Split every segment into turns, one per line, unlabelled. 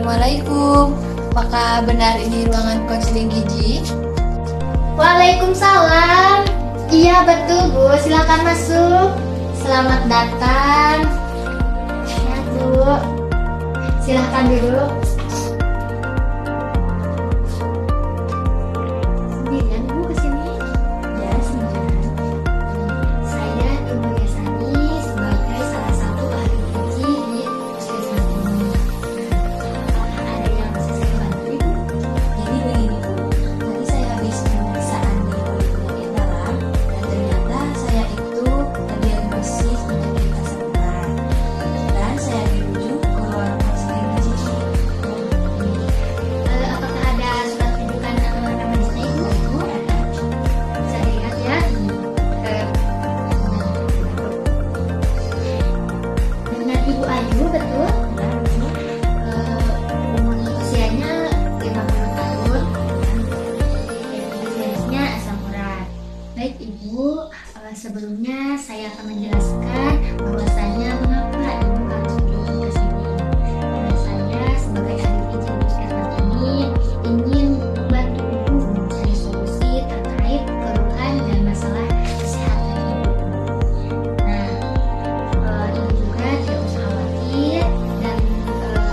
Assalamualaikum. Apakah benar ini ruangan konseling gizi?
Waalaikumsalam. Iya betul Bu, silakan masuk. Selamat datang. Ya Bu, silakan dulu. Sendirian Bu kesini? Ya sendirian. Saya Ibu Yasani sebagai salah satu ahli gizi di puskesmas ini. Apakah ada yang bisa saya bantu Ibu?
Jadi begini Bu, tadi saya habis pemeriksaan di penyakit dalam dan ternyata saya itu terdiagnosis penyakit asam urat dan saya dirujuk ke ruang konseling gizi.
Apakah ada surat rujukan atau rekam medisnya Ibu?
Ibu ada?
Bisa dilihat ya. Dengan Ibu Ayu betul? Usianya 50 tahun. Diagnosisnya asam urat. Baik Ibu, sebelumnya saya akan menjelaskan bahwasanya mengapa Ibu harus berkunjung ke sini. Karena saya sebagai ahli gizi puskesmas ini ingin membantu Ibu mencari solusi terkait keluhan dan masalah kesehatan Ibu. Nah, Ibu juga tidak usah khawatir dan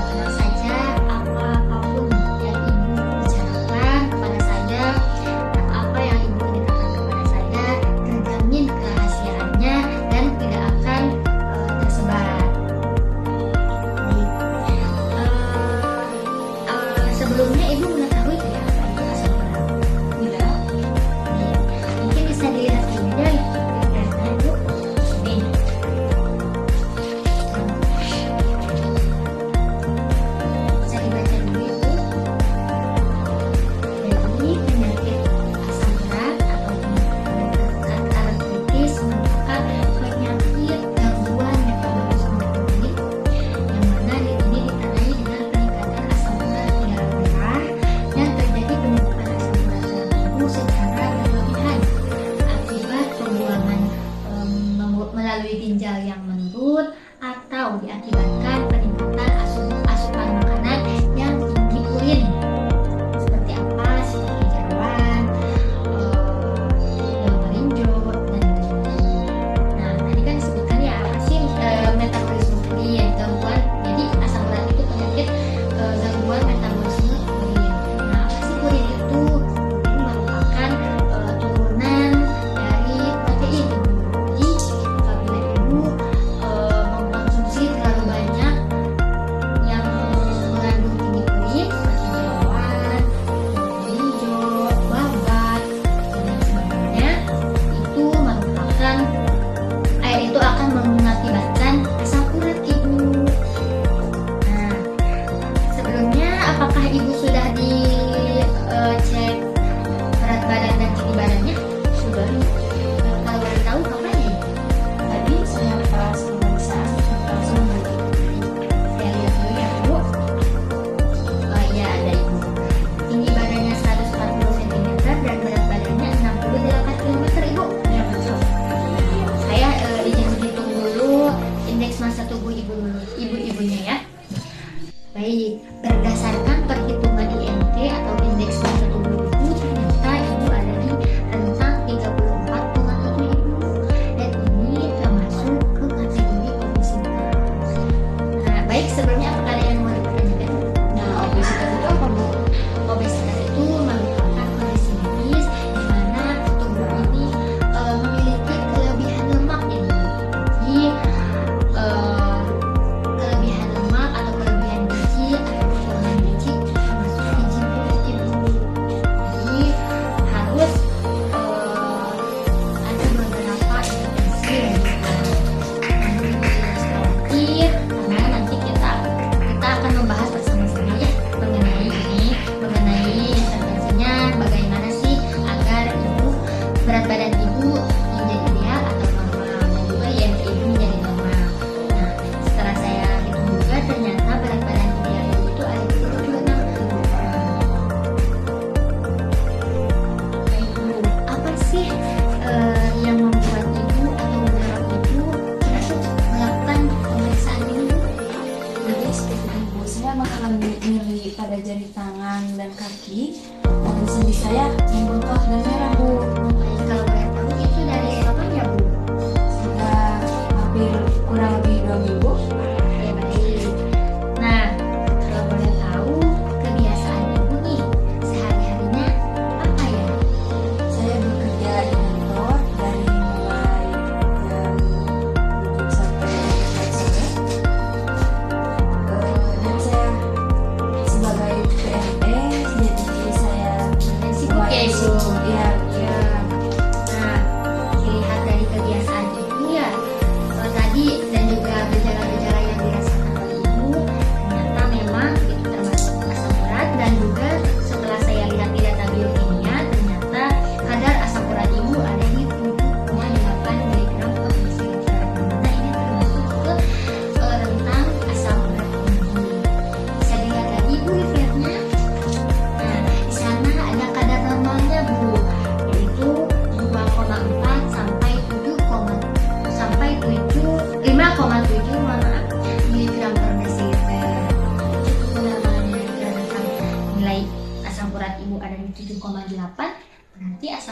tenang saja apapun yang Ibu bicarakan kepada saya atau apa yang Ibu ceritakan kepada saya terjamin kerahasiaannya dan tidak akan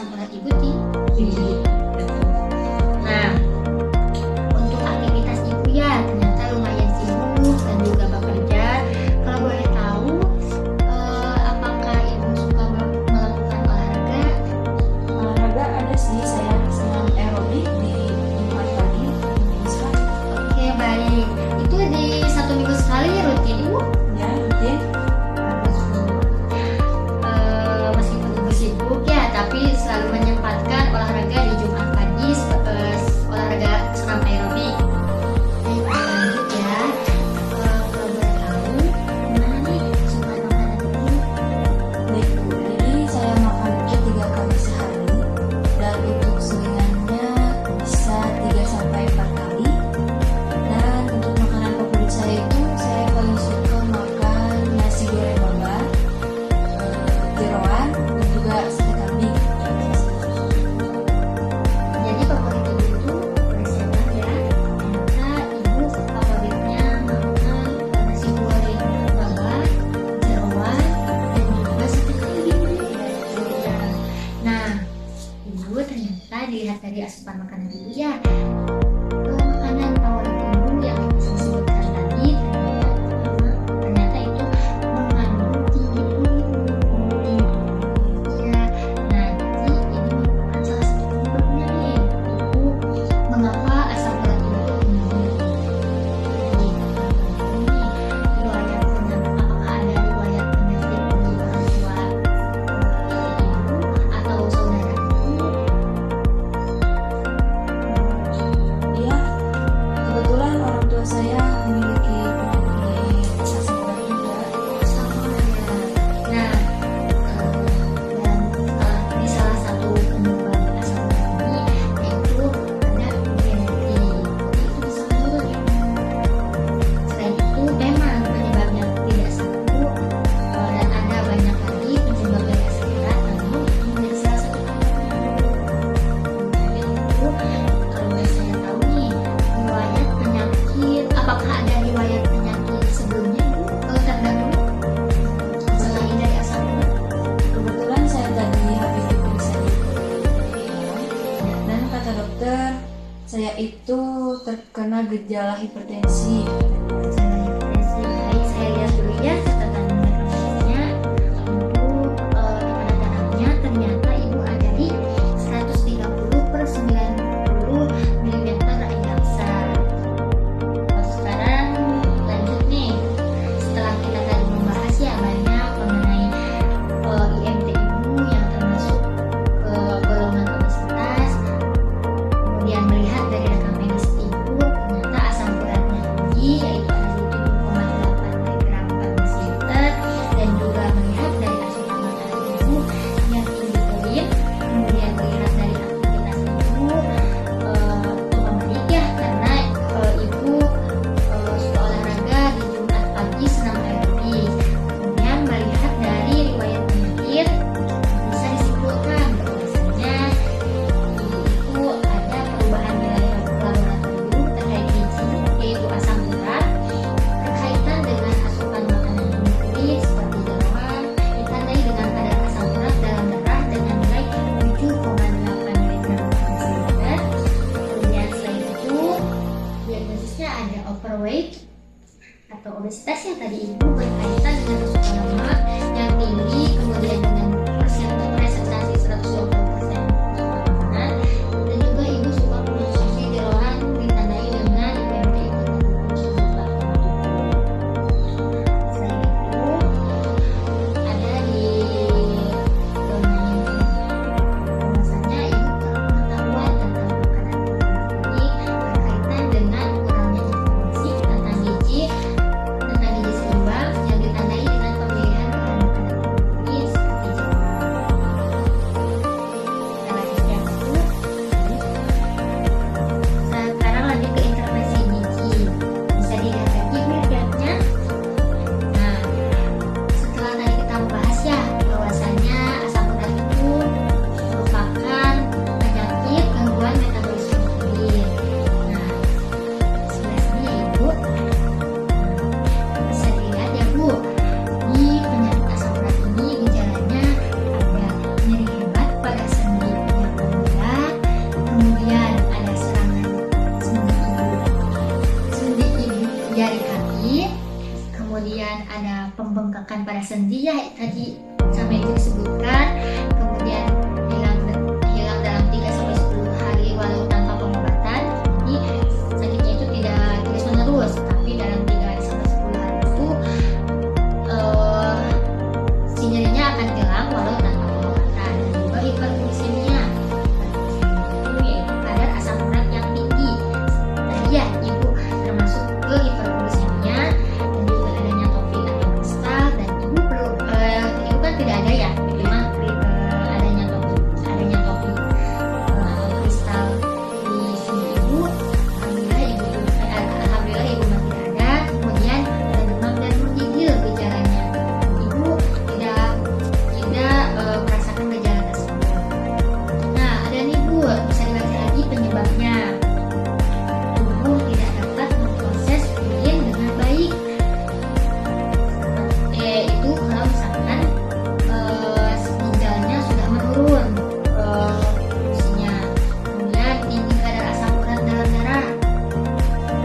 asam urat ibu tinggi. Nah, untuk aktivitas ibu ya ternyata lumayan sibuk dan juga bekerja. Kalau boleh tahu, apakah ibu suka melakukan olahraga?
Olahraga ada sih, saya senang aerobik di Jumat pagi.
Oke, baik. Itu di 1 minggu sekali rutin ibu?
Ya, rutin.
Meskipun ibu sibuk ya, tapi selalu menyempatkan olahraga di Jumat pagi, olahraga senam aerobik. Baik, lanjut ya. Kalau boleh tahu, gimana nih asupan makanan ibu?
Baik Bu, jadi saya makan itu 3 kali sehari dan untuk selingannya bisa 3 sampai 4 kali. Dan untuk makanan favorit saya itu saya paling suka makan nasi goreng mamba, jeroan dan juga sate kambing.
Jadi favorit ibu itu udah saya bilang ya, ternyata ibu favoritnya makan nasi goreng baba, jeroan, dan juga sate kambing. Ya. Nah, ibu ternyata dilihat dari asupan makanan ibu ya, makanan favorit ibu yang saya sebutkan tadi ternyata itu mengandung tinggi protein. Ya, nanti ini merupakan salah satu penyebabnya nih, ibu mengapa asam urat ibu tinggi. Jadi, riwayat apakah ada riwayat penyakit di orang tua ibu atau saudara ibu?
Iya, kebetulan orang tua saya memiliki penyakit asam urat juga.
Sama ya. Nah, dan di salah satu penyebab asam urat ini yaitu ada genetik. Itu bisa menurut ya. Selain itu memang penyebabnya tidak satu, dan ada banyak lagi penyebab dari asam urat, namun ini menjadi salah satu faktor. Itu kalau boleh saya tahu nih, riwayat penyakit, apakah ada riwayat penyakit sebelumnya ibu terdahulu selain dari asam urat?
Kebetulan saya tadi habis diperiksa di dan kata dokter saya itu terkena gejala hipertensi.
Baik, saya lihat dulu ya catatan medisnya. Untuk tekanan darahnya ternyata ibu ada di 130/90 mm Raksa. Sekarang lanjut nih. Setelah kita tadi membahas ya banyak mengenai IMT ibu yang termasuk ke golongan obesitas, kemudian melihat dari rekam medis ibu ternyata asam uratnya tinggi, yaitu ada di 7,8 mg per desiliter, dan juga melihat dari asupan makanan ibu yang tinggi kolesterol, kemudian melihat dari aktivitas ibu membaik ya, karena ibu suka olahraga di Jumat pagi senam aerobik. Kemudian melihat dari riwayat penyakit bisa disimpulkan bahwasanya ibu ada perubahan nilai laboratorium terkait gizi, yaitu asam urat, berkaitan dengan asupan makanan liquid seperti jeroan, ditandai dengan kadar asam urat dalam darah dengan nilai 7,8 mg per desiliter. Kemudian selain itu, diagnosisnya ada overweight atau obesitas yang tadi ibu berkaitan dengan asupan lemak yang tinggi, kemudian dengan presentasi 120% makanan, dan juga ibu suka konsumsi jeroan ditandai dengan IMT ibu 74,7. Selain itu ada di domain bahwasanya ibu pengetahuan tentang makanan ini berkaitan dengan kurangnya informasi tentang gizi seimbang makan pada sendi ya tadi sama itu disebutkan, kemudian hilang dalam 3-10 hari walau tanpa pengobatan. Jadi sakitnya itu tidak terus menerus, tapi dalam 3-10 hari itu si nyerinya akan hilang walau tanpa pengobatan. Dan juga hipergliksemia itu yaitu kadar asam urat yang tinggi. Tadi ya ibu termasuk ke hipergliksemia, dan juga adanya topi atau kristal, dan ibu perlu ibu kan tidak ada ya memang adanya topi atau kristal di sini ibu. Alhamdulillah ibu masih ada. Kemudian ada demam dan menggigil gejalanya, ibu tidak merasakan gejala tersebut. Nah, ada nih bu, bisa dibaca lagi penyebabnya. Tubuh tidak dapat memproses urin dengan baik. Itu kalau misalkan ginjalnya sudah menurun fungsinya. Kemudian tinggi kadar asam urat dalam darah.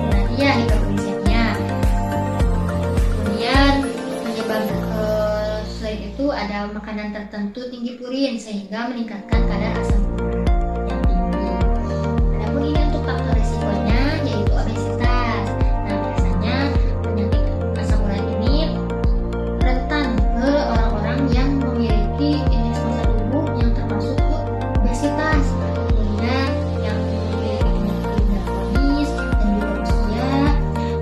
Nah, dia hipergliksemia. Kemudian penyebab selain itu ada makanan tertentu tinggi purin sehingga meningkatkan kadar asam urat yang tinggi. Adapun ini untuk faktor risikonya yaitu obesitas. Nah, biasanya penyakit asam urat ini rentan ke orang-orang yang memiliki indeks massa tubuh yang termasuk ke obesitas. Kemudian yang memiliki penyakit kronis dan juga usia,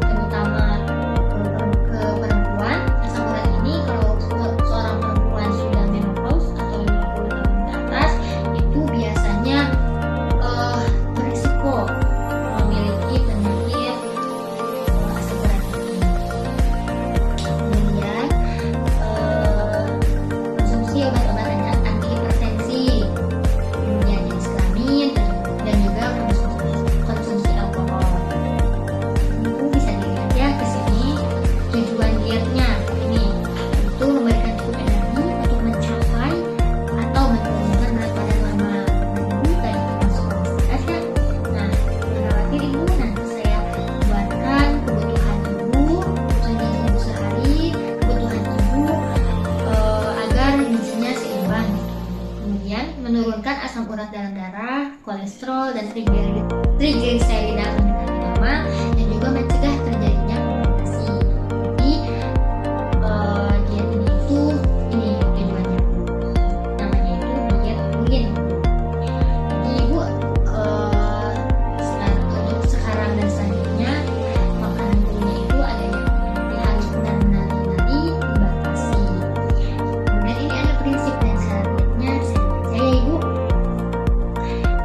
terutama ke perempuan. Asam urat ini kalau seorang perempuan sudah menopause atau 50 tahun ke atas, itu biasanya berisiko memiliki penyakit asam urat ini. Kemudian konsumsi obat-obatan antihipertensi, kemudian jenis kelamin, dan juga konsumsi alkohol. Ibu bisa dilihat ya ke sini tujuan dietnya. Ini itu memberikan cukup energi untuk mencapai atau menurunkan berat badan normal. Ibu tadi masuk obesitas ya. Nah, khawatir ibu, nanti saya buatkan kebutuhan ibu sehari, kebutuhan ibu agar gizinya seimbang. Kemudian menurunkan asam urat dalam darah, kolesterol, dan trigliserida mendekati normal, dan juga mencegah terjadinya komplikasi. Jadi diet ini itu ini tujuannya, namanya itu diet purin. Jadi ibu untuk sekarang dan selanjutnya makanan purinnya itu ada yang harus benar-benar dibatasi. Kemudian ini ada prinsip dan syarat dietnya. Saya ibu,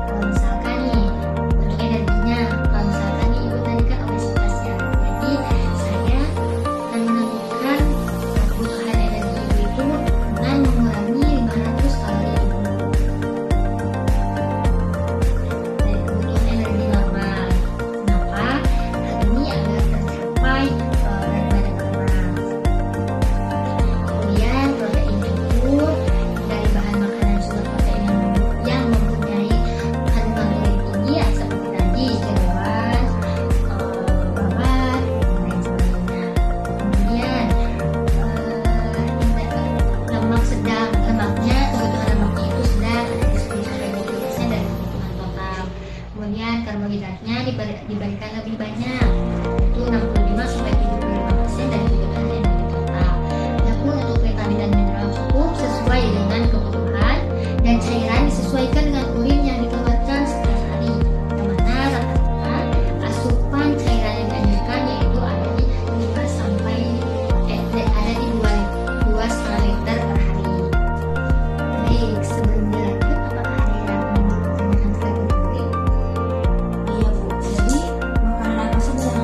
kalau misalkan nih untuk energinya, kalau misalkan nih ibu tadi kan obesitas ya, jadi saya akan menentukan kebutuhan energi ibu itu dengan mengurangi 500 kalori ibu dari kebutuhan energi normal. Kenapa? Hal ini agar tercapai berat badan normal. Kemudian proteinnya itu dari bahan makanan sumber protein yang mempunyai kandungan protein tinggi ya, seperti tadi jeroan, babat, dan lain sebagainya. Kemudian lemak sedang, lemaknya kebutuhan lemaknya itu sedang ada di 10-20% dari kebutuhan total. Kemudian karbohidratnya diberikan lebih banyak, itu 65-75% dari kebutuhan energi total. Adapun untuk vitamin dan mineral cukup sesuai dengan kebutuhan, dan cairan disesuaikan dengan urin yang dikeluarkan setiap hari. Yang mana rata-rata asupan cairan yang dianjurkan yaitu ada di 2,5 liter per hari. Baik, sebelum dilanjut, apakah ada yang ingin bertanya selanjutnya?
Iya bu, jadi makanan apa saja yang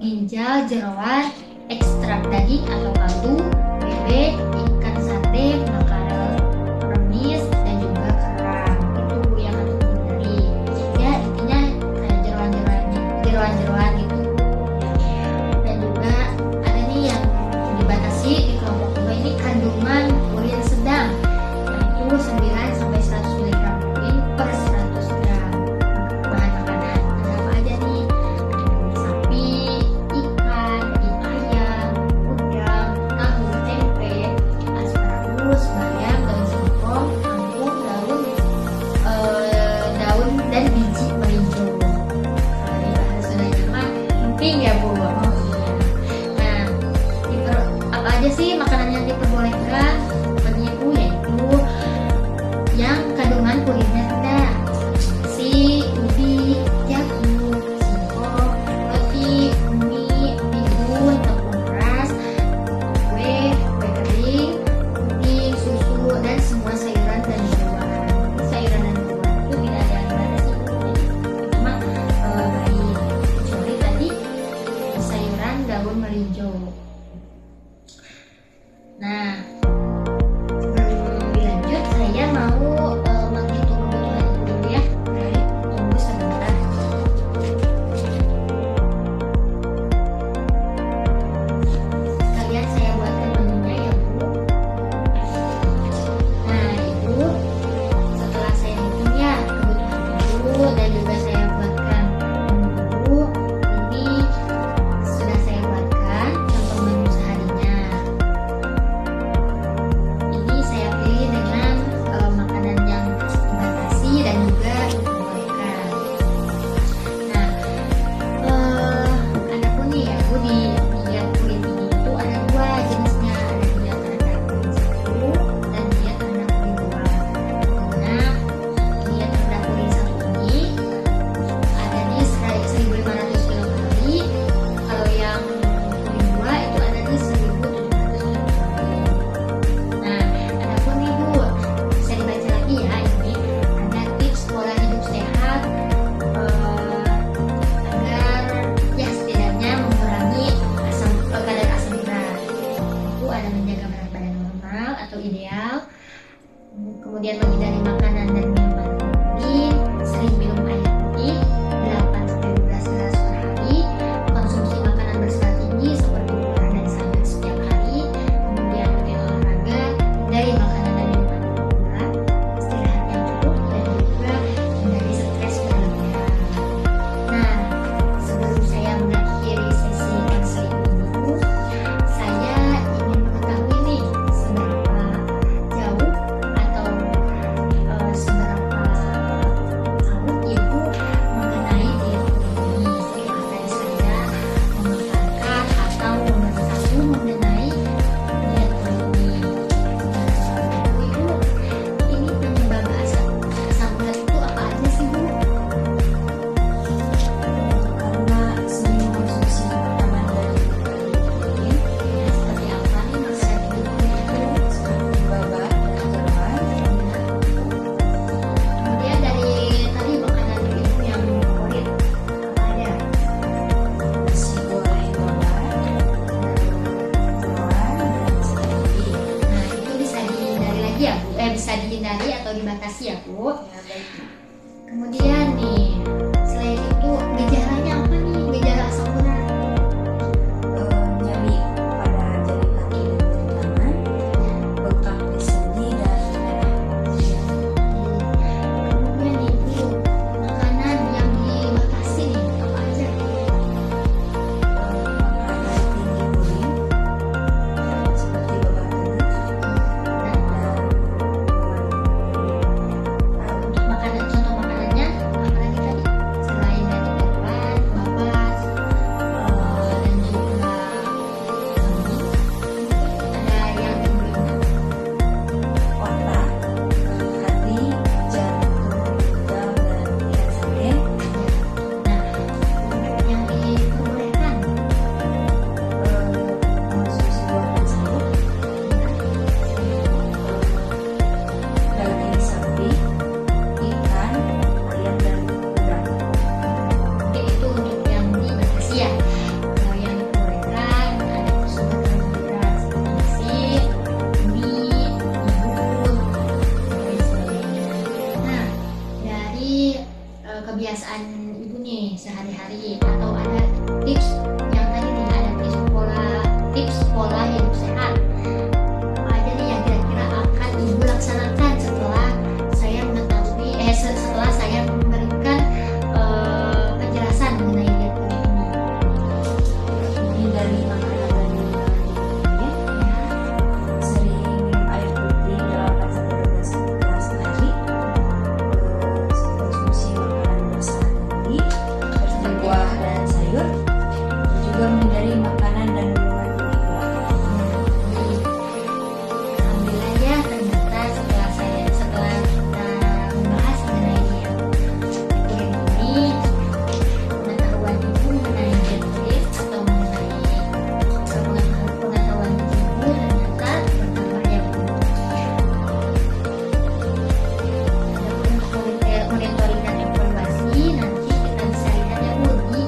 ginjal, jeroan, ekstrak daging atau kaldu, bebek, ikan sate, makarel, remis, dan juga kerang. Itu yang harus dihindari. Ya intinya kayak jeroan-jeroan gitu. Dan juga ada nih yang dibatasi di kelompok 2 ini kandungan urin sedang, yaitu 9 sampai 100 mg urin per 100 gram bahan makanan. Ada apa aja nih? Ada sapi, ikan, daging ayam, udang, tahu, tempe, asparagus, bayam, daun singkong, kangkung, daun dan biji merinjo. Kalau dibahas sudahnya mah penting ya Bu. Oh iya. Nah, apa aja sih makanan yang diperbolehkan? Seperti itu yaitu yang kandungan kulitnya rendah, nasi, ubi, jagung, singkong, roti, mie, bihun, tepung beras, kue kering, puding, susu, dan semua sayuran dan buah-buahan. Sayuran dan buah itu tidak ada yang dibatasi, jadi cuma baik, kecuali tadi sayuran daun melinjo. Nah, sebelum dilanjut, saya mau menghitung kebutuhan dulu ya. Baik, tunggu sebentar. Kalian saya buatkan menunya ya Bu. Nah Ibu, setelah saya hitung ya kebutuhan Ibu dan juga saya buatkan menu Ibu, ini sudah saya buatkan contoh menu seharinya. Ini saya pilih dengan makanan yang dibatasi dan juga diperbolehkan. Nah, adapun nih ya Bu, di diet kulit ini itu ada dua jenisnya, ada diet rendah kulit 1 dan diet rendah kulit 2. Nah, diet rendah kulit 1 ini ada di 1.500 kilokalori. Kalau yang kulit 2 itu ada di 1.700 kilokalori. Nah, adapun nih Bu, bisa dibaca lagi ya, ini ada tips pola hidup sehat agar ya setidaknya mengurangi kadar asam urat. Itu ada menjaga berat badan normal atau ideal, kemudian menghindari makanan dan minuman berkafein, sering minum air putih 8-12 gelas per hari, konsumsi makanan berserat tinggi seperti buah dan sayur setiap hari, kemudian rutin olahraga, hindari makanan dan minuman bergula, istirahat yang cukup, dan juga hindari stres berlebihan. Nah, sebelum saya mengakhiri sesi konseling ini, saya ingin mengetahui nih seberapa jauh atau seberapa tahu Ibu mengenai diet ini. Apakah saya memaparkan atau memberitahu mengenai diet ini. Ibu, ini penyebab asam urat itu apa aja sih Bu?
Karena sering mengkonsumsi makanan dari protein,
Seperti apa nih maksudnya itu?
seperti babat, jeroan,
Kemudian dari tadi makanan Ibu yang favorit apa aja?
nasi goreng babat, jeroan, dan strawberry.
Nah, itu bisa dihindari lagi ya Bu? Bisa dihindari atau dibatasi ya Bu?
Ya baik.
Kemudian nih, selain itu gejalanya apa nih? Gejala asam urat.
Nyeri pada jari kaki dan jari tangan, bengkak di sendi dan merah.
Kemudian Ibu, makanan yang dibatasi nih apa aja?
Makanan tinggi urin seperti babat tanah dan
Untuk makanan, contoh makanannya apa lagi kebiasaan ibu nih sehari-hari, atau ada tips yang tadi nih, ada tips pola hidup sehat apa aja nih yang kira-kira akan ibu laksanakan setelah saya mengetahui setelah saya memberikan penjelasan mengenai diet ini.
Menghindari makanan dan minuman dingin, sering minum air putih 8-12 gelas sehari, konsumsi makanan bersantan, berbuah dan sayur, dan juga menghindari makanan dan minuman bergula.
Alhamdulillah ya, ternyata setelah kita membahas mengenai diet ini, pengetahuan ibu mengenai diet atau mengenai pengetahuan ibu ternyata bertambah ya Bu. Adapun monitoring dan evaluasi nanti kita bisa lihat ya Bu di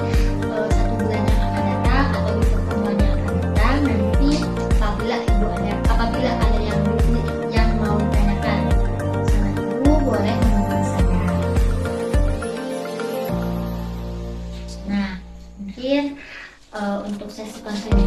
1 bulan yang akan datang atau di pertemuan yang akan datang nanti, apabila ada yang mau ditanyakan sama ibu boleh menghubungi saya. Nah, mungkin untuk sesi konseling